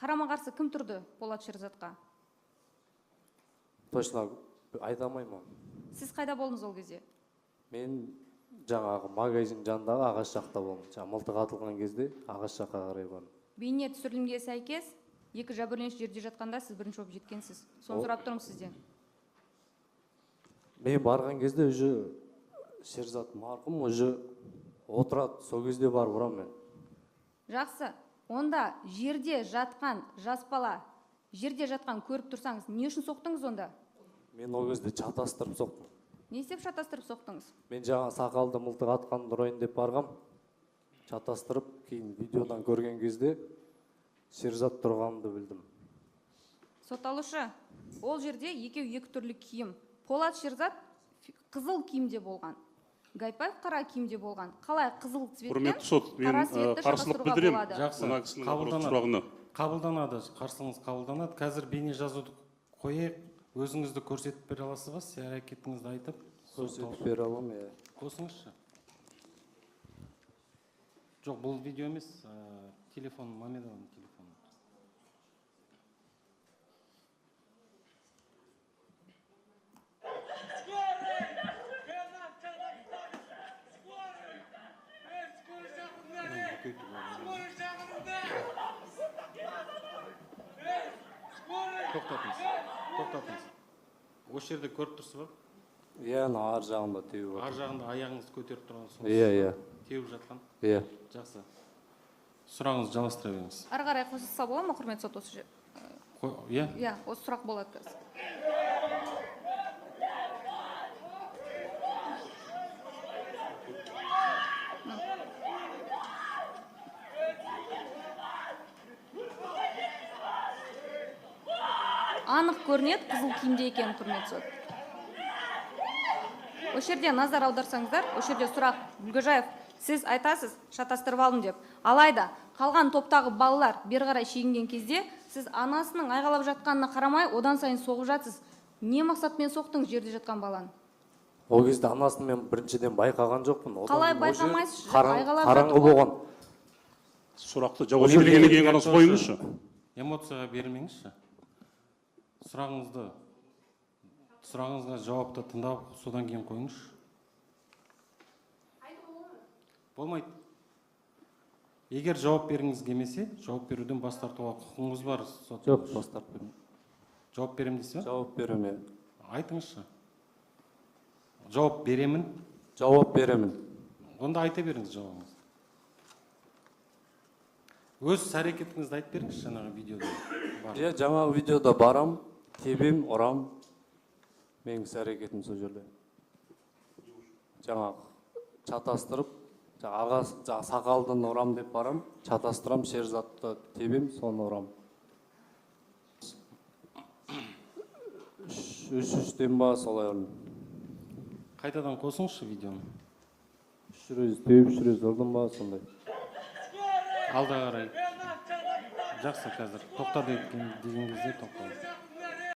Карама-каршы ким турду Болот Шерзатка? Точно айта алмаймын. Сиз кайда болдуңуз ол кезде? Мен жаңағы магазин жанындағы ағаш жақта болдым. Мылтық атылған кезде ағаш жаққа қарай бардым. Бейне түсірілімге сәйкес, екі жәбірленуші жерде жатқанда сіз бірінші болып жеткенсіз. Соны сұрап тұрмын сізден. Мен барған кезде уже Шерзат марқұм уже отырады. Сол кезде барып ұрам мен. Жақсы. Онда жерде жатқан жас бала, жерде жатқан көріп тұрсаңыз, не үшін соқтыңыз онда? Мен ол кезде шатастырып соқтым. Не істеп шатастырып соқтыңыз? Мен жаңа сақалды мылтық атқанды ұрайын деп барғам. Шатастырып, кейін видеодан көрген кезде Шерзат тұрғанымды білдім. Сотталушы, ол жерде екі түрлі киім. Болот Шерзат қызыл киімде болған. Гайпаев қара киімде болған. Қалай қызыл цветпен қара цветті шатастыруға болады? Жақсы, қабылданады, қарсылығыңыз қабылданады. Қазір бейне жазуды қойып, өзіңізді көрсетіп бере аласыз ба? Сіз әрекетіңізді айтып, көрсетіп бере аламын, иә. Қосыңызшы. Жоқ, бұл видео емес, телефон, Мамедованың телефоны. Тоқтатыңыз. Осы жерде көріп тұрсыз ба? Иә, ар жағында теуіп жатыр. Ар жағында аяғыңызды көтеріп тұрған соң. Иә. Теуіп жатқан. Иә. Жақсы. Сұрағыңызды жалғастыра беріңіз. Ары қарай қосылса бола ма, құрметті сот осы? Иә? Иә, осы сұрақ болады қазір. Анық көрінеді, қызыл киімде екен, құрметті сот. Осы жерде назар аударсаңыздар, осы жерде сұрақ, Гүлгожаев, сіз айтасыз, шатастырып алдым деп. Алайда, қалған топтағы балалар бері қарай шегінген кезде, сіз анасының айғалап жатқанына қарамай, одан сайын соғып жатсыз. Не мақсатпен соқтыңыз жерде жатқан баланы? Ол кезде анасын мен біріншіден байқаған жоқпын. Қалай байқамайсыз? Қараңғы болған. Сұрақты жауап бергеннен кейін ғана қойыңызшы. Эмоцияға бермеңізші. Сұрағыңызға жауапты тыңдап, содан кейін қойыңызшы. Болмайды. Егер жауап бергіңіз келмесе, жауап беруден бас тартуға құқыңыз бар. Жоқ, бас тартпаймын. Жауап беремін дейсіз бе? Жауап беремін. Айтыңызшы. Жауап беремін. Жауап беремін. Онда айта беріңіз жауабыңызды. Өз әрекетіңізді айтып беріңіз жаңағы видеода. Иә, жаңағы видеода барам, тебем, ұрам. Менің әрекетім сол жерде. Жаңағы шатастырып, сақалдың ұрам деп барам, шатастырам, Шерзатты тебем, соны ұрам. Үш-үштен ба солай ұрым. Қайтадан қосыңызшы видеоны. Үш рез тебіп, үш рез ұрдым ба, сондай. Алда қарай. Жақсы қазір. Тоқта деген кезде тоқтады.